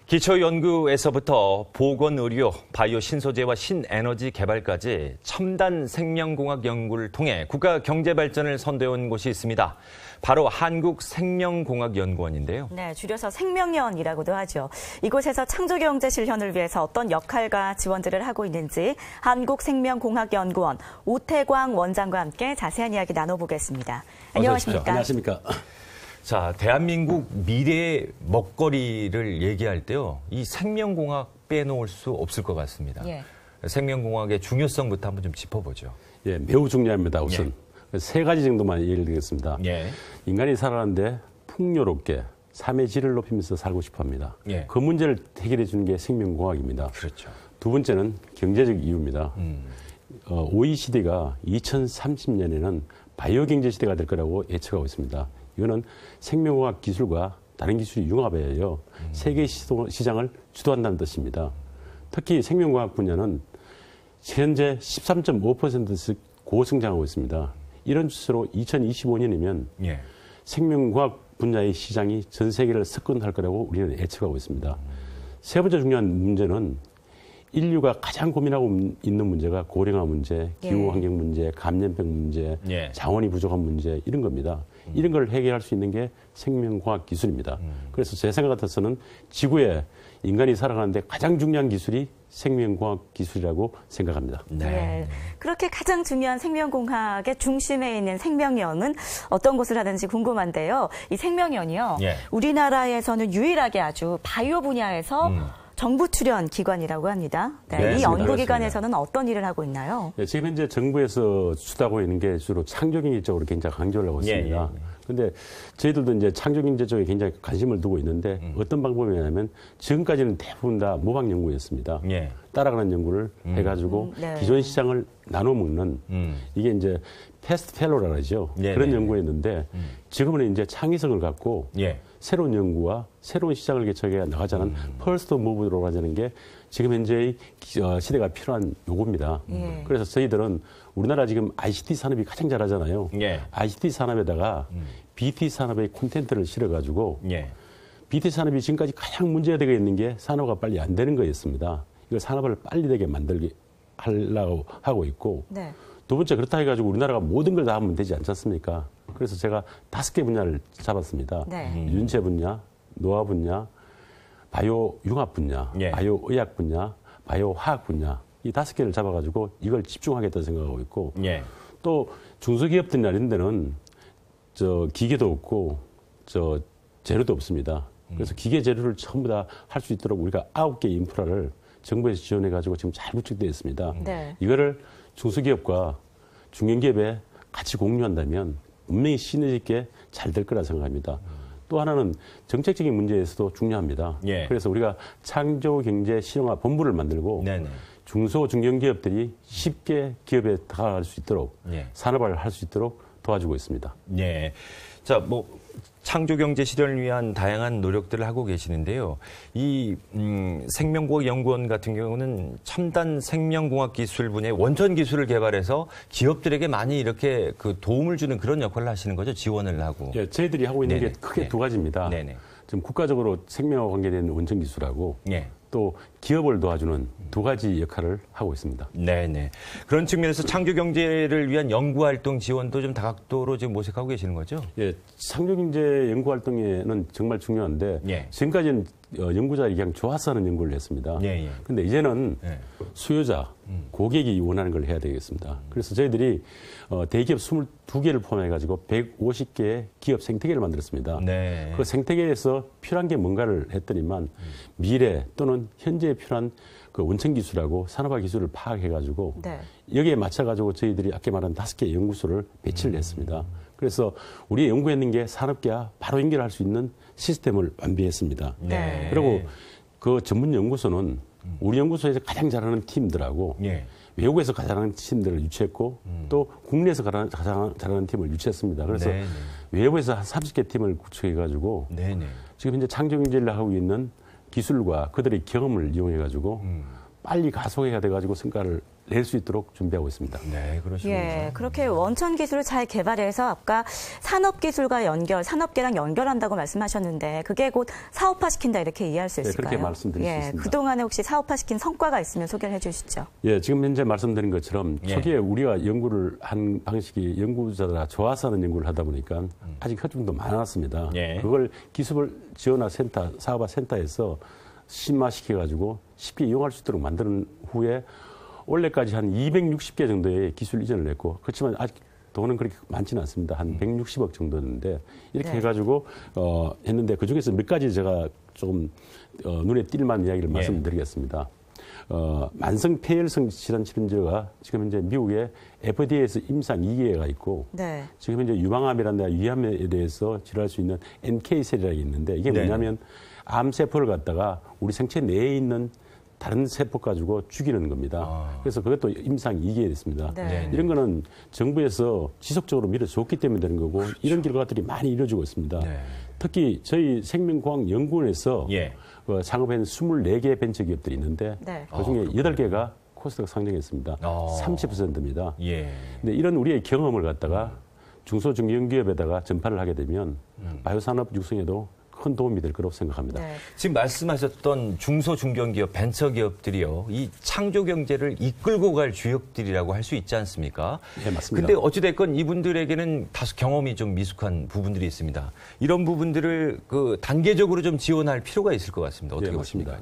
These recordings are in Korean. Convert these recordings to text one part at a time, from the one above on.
기초연구에서부터 보건의료, 바이오 신소재와 신에너지 개발까지 첨단 생명공학 연구를 통해 국가 경제 발전을 선도해온 곳이 있습니다. 바로 한국생명공학연구원인데요. 네, 줄여서 생명연이라고도 하죠. 이곳에서 창조경제 실현을 위해서 어떤 역할과 지원들을 하고 있는지 한국생명공학연구원 오태광 원장과 함께 자세한 이야기 나눠보겠습니다. 안녕하십니까? 안녕하십니까? 자, 대한민국 미래의 먹거리를 얘기할 때요, 이 생명공학 빼놓을 수 없을 것 같습니다. 예. 생명공학의 중요성부터 한번 좀 짚어보죠. 예, 매우 중요합니다. 우선 세 가지 정도만 얘기를 드리겠습니다. 인간이 살아가는데 풍요롭게 삶의 질을 높이면서 살고 싶어합니다. 그 문제를 해결해 주는 게 생명공학입니다. 그렇죠. 두 번째는 경제적 이유입니다. OECD가 2030년에는 바이오 경제 시대가 될 거라고 예측하고 있습니다. 이거는 생명공학 기술과 다른 기술이 융합하여 세계 시장을 주도한다는 뜻입니다. 특히 생명공학 분야는 현재 13.5%씩 고성장하고 있습니다. 이런 추세로 2025년이면 생명공학 분야의 시장이 전 세계를 석권할 거라고 우리는 예측하고 있습니다. 세 번째 중요한 문제는 인류가 가장 고민하고 있는 문제가 고령화 문제, 기후환경 문제, 감염병 문제, 자원이 부족한 문제 이런 겁니다. 이런 걸 해결할 수 있는 게 생명공학 기술입니다. 그래서 제 생각 같아서는 지구에 인간이 살아가는데 가장 중요한 기술이 생명공학 기술이라고 생각합니다. 네. 그렇게 가장 중요한 생명공학의 중심에 있는 생명연은 어떤 곳을 하는지 궁금한데요. 이 생명연이요. 우리나라에서는 유일하게 아주 바이오 분야에서 정부 출연 기관이라고 합니다. 이 연구기관에서는 어떤 일을 하고 있나요? 지금 현재 정부에서 주도하고 있는 게 주로 창조경제 쪽으로 굉장히 강조를 하고 있습니다. 그런데 저희들도 이제 창조경제 쪽에 굉장히 관심을 두고 있는데 어떤 방법이냐면 지금까지는 대부분 다 모방 연구였습니다. 따라가는 연구를 해가지고 기존 시장을 나눠 먹는 이게 이제 패스트 펠로라 그러죠. 그런 연구였는데 지금은 이제 창의성을 갖고 새로운 연구와 새로운 시장을 개척해 나가자는 퍼스트 무브로 가자는 게 지금 현재의 시대가 필요한 요구입니다. 그래서 저희들은 우리나라 지금 ICT 산업이 가장 잘하잖아요. ICT 산업에다가 BT 산업의 콘텐츠를 실어가지고 BT 산업이 지금까지 가장 문제가 되고 있는 게 산업화 빨리 안 되는 거였습니다. 이걸 산업을 빨리 되게 만들게 하려고 하고 있고 두 번째 그렇다 해가지고 우리나라가 모든 걸 다 하면 되지 않지 않습니까? 그래서 제가 5개 분야를 잡았습니다. 윤체 분야, 노화 분야, 바이오 융합 분야, 바이오 의학 분야, 바이오 화학 분야 이 5개를 잡아가지고 이걸 집중하겠다 생각하고 있고 또 중소기업들 이런 데는 저 기계도 없고 저 재료도 없습니다. 그래서 기계 재료를 전부 다 할 수 있도록 우리가 9개 인프라를 정부에서 지원해가지고 지금 잘 구축되어 있습니다. 이거를 중소기업과 중견기업에 같이 공유한다면 분명히 시너지 있게 잘 될 거라 생각합니다. 또 하나는 정책적인 문제에서도 중요합니다. 그래서 우리가 창조경제 실용화 본부를 만들고 중소 중견기업들이 쉽게 기업에 다가갈 수 있도록 산업화를 할 수 있도록 도와주고 있습니다. 자, 창조경제 실현을 위한 다양한 노력들을 하고 계시는데요. 이 생명공학연구원 같은 경우는 첨단 생명공학 기술 분야의 원천 기술을 개발해서 기업들에게 많이 이렇게 그 도움을 주는 그런 역할을 하시는 거죠? 지원을 하고. 저희들이 하고 있는 게 크게 두 가지입니다. 지금 국가적으로 생명과 관계된 원천 기술하고 또 기업을 도와주는 두 가지 역할을 하고 있습니다. 그런 측면에서 창조경제를 위한 연구활동 지원도 좀 다각도로 지금 모색하고 계시는 거죠? 창조경제 연구활동에는 정말 중요한데 지금까지는 연구자들이 그냥 좋아서 하는 연구를 했습니다. 그런데 이제는 수요자, 고객이 원하는 걸 해야 되겠습니다. 그래서 저희들이 대기업 22개를 포함해가지고 150개의 기업 생태계를 만들었습니다. 그 생태계에서 필요한 게 뭔가를 했더니만 미래 또는 현재에 필요한 그 원천 기술하고 산업화 기술을 파악해가지고 여기에 맞춰가지고 저희들이 아까 말한 5개 연구소를 배치를 했습니다. 그래서 우리 연구했는 게 산업계와 바로 연결할 수 있는 시스템을 완비했습니다. 그리고 그 전문 연구소는 우리 연구소에서 가장 잘하는 팀들하고 외국에서 가장 잘하는 팀들을 유치했고 또 국내에서 가장 잘하는 팀을 유치했습니다. 그래서 외부에서 한 30개 팀을 구축해가지고 지금 현재 창조경제를 하고 있는 기술과 그들의 경험을 이용해가지고 빨리 가속해야 돼가지고 성과를 낼 수 있도록 준비하고 있습니다. 네, 그러시군요. 예, 그렇게 원천 기술을 잘 개발해서 아까 산업 기술과 산업계랑 연결한다고 말씀하셨는데 그게 곧 사업화시킨다 이렇게 이해할 수 있을까요? 네, 그렇게 말씀드릴 수 있습니다. 그동안에 혹시 사업화시킨 성과가 있으면 소개를 해주시죠. 예, 지금 현재 말씀드린 것처럼 초기에 우리가 연구를 한 방식이 연구자가 좋아서 하는 연구를 하다 보니까 아직 허점도 많았습니다. 그걸 기술 지원화 센터, 사업화 센터에서 심화시켜가지고 쉽게 이용할 수 있도록 만드는 후에 올해까지 한 260개 정도의 기술 이전을 했고, 그렇지만 아직 돈은 그렇게 많지는 않습니다. 한 160억 정도였는데 이렇게 해가지고 했는데 그 중에서 몇 가지 제가 조금 눈에 띌 만한 이야기를 말씀드리겠습니다. 만성 폐혈성 질환 치료제가 지금 현재 미국의 FDA에서 임상 2기가 있고 지금 현재 유방암이라는 위암에 대해서 치료할 수 있는 NK-셀이라는 게 있는데 이게 뭐냐면 암세포를 갖다가 우리 생체 내에 있는 다른 세포 가지고 죽이는 겁니다. 그래서 그것도 임상 2기에 있습니다. 이런 거는 정부에서 지속적으로 밀어줬기 때문에 되는 거고 이런 결과들이 많이 이루어지고 있습니다. 특히 저희 생명공학연구원에서 창업한 24개 벤처기업들이 있는데 그중에 8개가 코스닥 상장했습니다. 30%입니다. 근데 이런 우리의 경험을 갖다가 중소중견기업에다가 전파를 하게 되면 바이오산업 육성에도 큰 도움이 될 거라고 생각합니다. 지금 말씀하셨던 중소중견기업, 벤처기업들이요. 이 창조경제를 이끌고 갈 주역들이라고 할 수 있지 않습니까? 네, 맞습니다. 근데 어찌됐건 이분들에게는 다소 경험이 좀 미숙한 부분들이 있습니다. 이런 부분들을 그 단계적으로 좀 지원할 필요가 있을 것 같습니다. 어떻게 보십니까?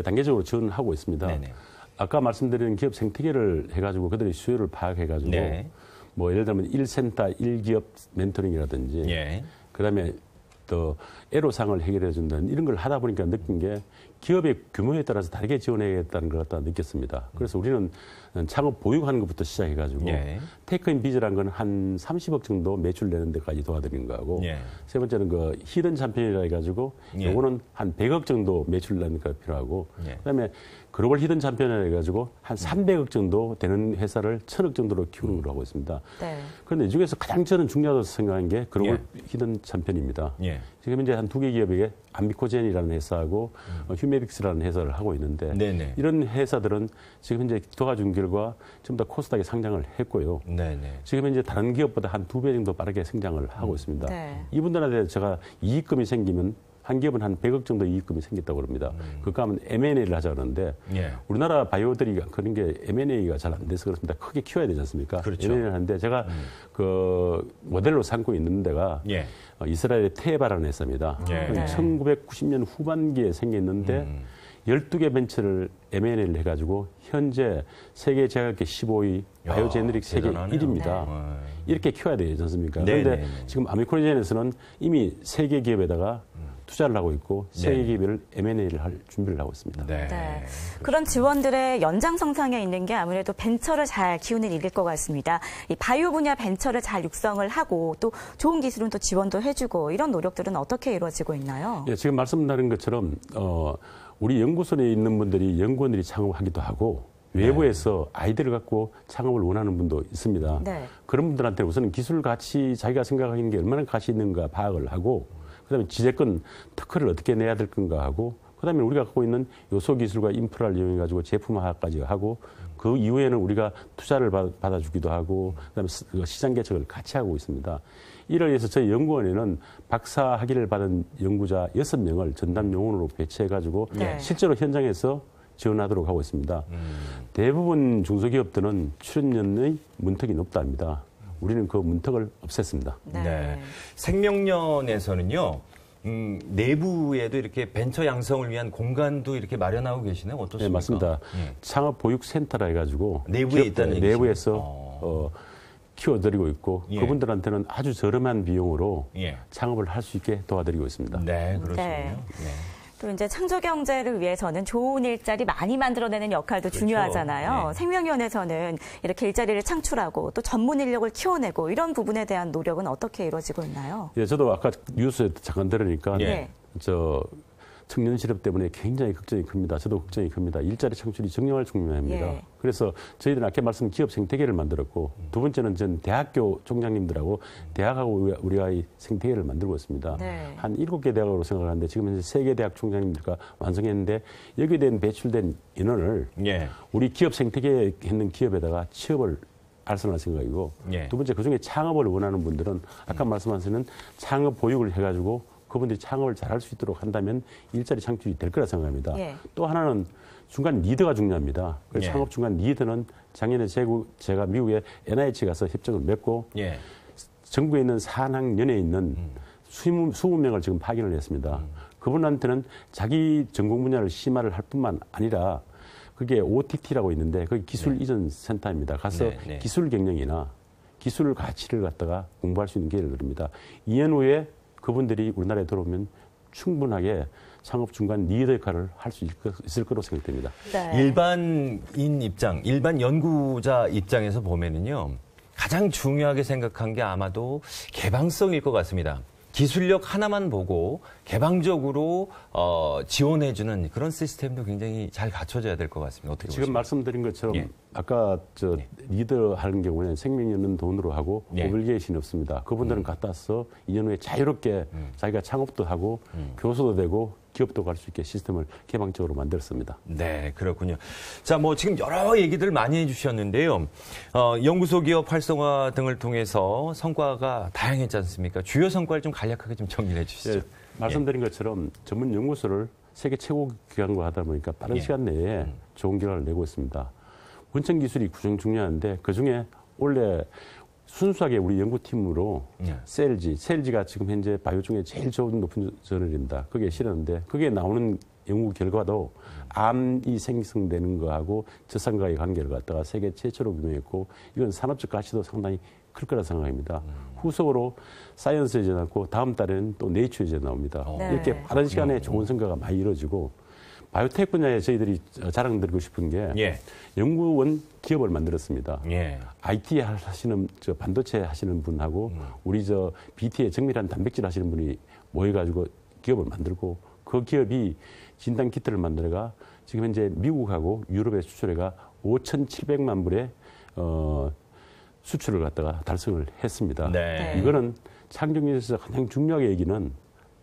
단계적으로 지원을 하고 있습니다. 아까 말씀드린 기업 생태계를 해가지고 그들의 수요를 파악해가지고 뭐 예를 들면 1센터 1기업 멘토링이라든지 그다음에 또 애로사항을 해결해 준다는 이런 걸 하다 보니까 느낀 게 기업의 규모에 따라서 다르게 지원해야겠다는 걸 갖다 느꼈습니다. 그래서 우리는 창업 보육하는 것부터 시작해가지고 테이크인 비즈라는 건 한 30억 정도 매출 내는 데까지 도와드리는 거하고 세 번째는 그 히든 챔피언이라 해가지고 요거는 한 100억 정도 매출 내는 거 필요하고 그다음에 글로벌 히든 챔피언이라 해가지고 한 300억 정도 되는 회사를 1000억 정도로 키우는 걸로 하고 있습니다. 그런데 이 중에서 가장 저는 중요하다고 생각한 게 글로벌 히든 챔피언입니다. 지금 이제 한 2개 기업에게 암비코젠이라는 회사하고 휴메딕스라는 회사를 하고 있는데 이런 회사들은 지금 현재 도와준 결과 전부 다 코스닥에 상장을 했고요. 지금 현재 다른 기업보다 한 2배 정도 빠르게 성장을 하고 있습니다. 이분들한테 제가 이익금이 생기면 한 기업은 한 100억 정도 이익금이 생겼다고 합니다. 그거 하면 M&A를 하자 그러는데 우리나라 바이오들이 그런 게 M&A가 잘 안 돼서 그렇습니다. 크게 키워야 되지 않습니까? M&A를 하는데 제가 그 모델로 삼고 있는 데가 이스라엘의 테바라는 회사입니다. 1990년 후반기에 생겼는데 12개 벤처를 M&A를 해가지고 현재 세계 제약계 15위, 바이오제너릭 세계 1위입니다. 이렇게 키워야 되지 않습니까? 그런데 지금 아미코젠에서는 이미 세계 기업에다가 투자를 하고 있고 세계 기업을 M&A를 할 준비를 하고 있습니다. 그런 지원들의 연장선상에 있는 게 아무래도 벤처를 잘 키우는 일일 것 같습니다. 이 바이오 분야 벤처를 잘 육성을 하고 또 좋은 기술은 또 지원도 해주고 이런 노력들은 어떻게 이루어지고 있나요? 지금 말씀드린 것처럼 우리 연구소에 있는 분들이 연구원들이 창업하기도 하고 외부에서 아이디어를 갖고 창업을 원하는 분도 있습니다. 그런 분들한테 우선 기술 가치 자기가 생각하는 게 얼마나 가치 있는가 파악을 하고 그다음에 지재권 특허를 어떻게 내야 될 건가 하고 그다음에 우리가 갖고 있는 요소 기술과 인프라를 이용해 가지고 제품화까지 하고 그 이후에는 우리가 투자를 받아주기도 하고 그다음에 시장 개척을 같이 하고 있습니다. 이를 위해서 저희 연구원에는 박사 학위를 받은 연구자 6명을 전담 요원으로 배치해 가지고 실제로 현장에서 지원하도록 하고 있습니다. 대부분 중소기업들은 출연료의 문턱이 높답니다. 우리는 그 문턱을 없앴습니다. 생명련에서는요, 내부에도 이렇게 벤처 양성을 위한 공간도 이렇게 마련하고 계시나요? 어떻습니까? 네, 맞습니다. 창업 보육센터라 해가지고 내부에 있다는 내부에서 키워드리고 있고 그분들한테는 아주 저렴한 비용으로 창업을 할 수 있게 도와드리고 있습니다. 네, 그렇군요. 또 이제 창조 경제를 위해서는 좋은 일자리 많이 만들어내는 역할도 중요하잖아요. 생명연에서는 이렇게 일자리를 창출하고 또 전문 인력을 키워내고 이런 부분에 대한 노력은 어떻게 이루어지고 있나요? 저도 아까 뉴스에 잠깐 들으니까 청년 실업 때문에 굉장히 걱정이 큽니다. 저도 걱정이 큽니다. 일자리 창출이 정말 중요합니다. 예. 그래서 저희들은 아까 말씀 기업 생태계를 만들었고 두 번째는 전 대학교 총장님들하고 대학하고 우리가 이 생태계를 만들고 있습니다. 네. 한 7개 대학으로 생각하는데 지금 현재 3개 대학 총장님들과 완성했는데 여기에 대한 배출된 인원을 예. 우리 기업 생태계에 있는 기업에다가 취업을 알선할 생각이고 예. 두 번째 그중에 창업을 원하는 분들은 아까 말씀하신 창업 보육을 해가지고 그분들이 창업을 잘할 수 있도록 한다면 일자리 창출이 될 거라 생각합니다. 예. 또 하나는 중간 리더가 중요합니다. 그래서 예. 창업 중간 리더는 작년에 제가 미국에 NIH 가서 협정을 맺고 예. 전국에 있는 산학연에 있는 20명을 지금 파견을 했습니다. 그분한테는 자기 전공 분야를 심화를 할 뿐만 아니라 그게 OTT라고 있는데 그게 기술 이전 센터입니다. 가서 기술 경영이나 기술 가치를 갖다가 공부할 수 있는 기회를 드립니다. 2년 후에 그분들이 우리나라에 들어오면 충분하게 창업 중간 리더 역할을 할 수 있을 거로 생각됩니다. 네. 일반인 입장, 일반 연구자 입장에서 보면은요, 가장 중요하게 생각한 게 아마도 개방성일 것 같습니다. 기술력 하나만 보고 개방적으로 지원해주는 그런 시스템도 굉장히 잘 갖춰져야 될 것 같습니다. 어떻게 지금 보십니까? 말씀드린 것처럼 아까 리더 하는 경우에는 생명연은 돈으로 하고 오블리게이션이 없습니다. 그분들은 갖다 써 2년 후에 자유롭게 자기가 창업도 하고 교수도 되고 기업도 갈 수 있게 시스템을 개방적으로 만들었습니다. 네, 그렇군요. 자, 뭐 지금 여러 얘기들 많이 해주셨는데요. 연구소 기업 활성화 등을 통해서 성과가 다양했지 않습니까? 주요 성과를 좀 간략하게 좀 정리해 주시죠. 말씀드린 것처럼 전문 연구소를 세계 최고 기관과 하다 보니까 빠른 시간 내에 좋은 결과를 내고 있습니다. 원천 기술이 구정 중요한데 그중에 원래 순수하게 우리 연구팀으로 셀지가 지금 현재 바이오 중에 제일 좋은 높은 저널입니다. 그게 실었는데 그게 나오는 연구 결과도 암이 생성되는 거하고 저산과의 관계를 갖다가 세계 최초로 규명했고 이건 산업적 가치도 상당히 클 거라 생각합니다. 후속으로 사이언스에 나왔고 다음 달에는 또 네이처에 나옵니다. 이렇게 빠른 시간에 좋은 성과가 많이 이루어지고 바이오텍 분야에 저희들이 자랑드리고 싶은 게 연구원 기업을 만들었습니다. IT 하시는 반도체 하시는 분하고 우리 BT에 정밀한 단백질 하시는 분이 모여가지고 기업을 만들고 그 기업이 진단 키트를 만들어가 지금 현재 미국하고 유럽에 수출해가 5,700만 불의 수출을 갖다가 달성을 했습니다. 이거는 창조경제에서 가장 중요하게 얘기는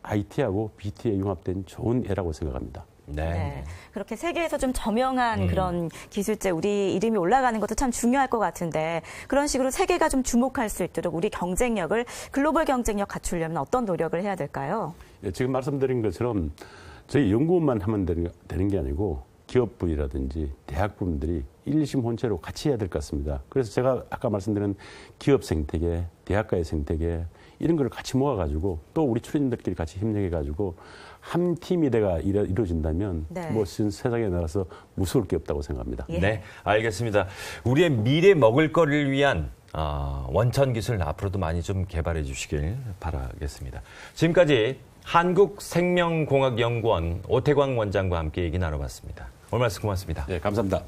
IT하고 BT에 융합된 좋은 애라고 생각합니다. 네. 그렇게 세계에서 좀 저명한 그런 기술제 우리 이름이 올라가는 것도 참 중요할 것 같은데 그런 식으로 세계가 좀 주목할 수 있도록 우리 경쟁력을 글로벌 경쟁력 갖추려면 어떤 노력을 해야 될까요? 지금 말씀드린 것처럼 저희 연구원만 하면 되는 게 아니고 기업분이라든지 대학분들이 일심혼체로 같이 해야 될 것 같습니다. 그래서 제가 아까 말씀드린 기업 생태계, 대학가의 생태계 이런 걸 같이 모아가지고 또 우리 출연진들끼리 같이 협력해가지고 한 팀이 돼가 이루어진다면 뭐 세상에 나가서 무서울 게 없다고 생각합니다. 네, 알겠습니다. 우리의 미래 먹을거리를 위한 원천 기술 앞으로도 많이 좀 개발해 주시길 바라겠습니다. 지금까지 한국생명공학연구원 오태광 원장과 함께 얘기 나눠봤습니다. 오늘 말씀 고맙습니다. 네, 감사합니다.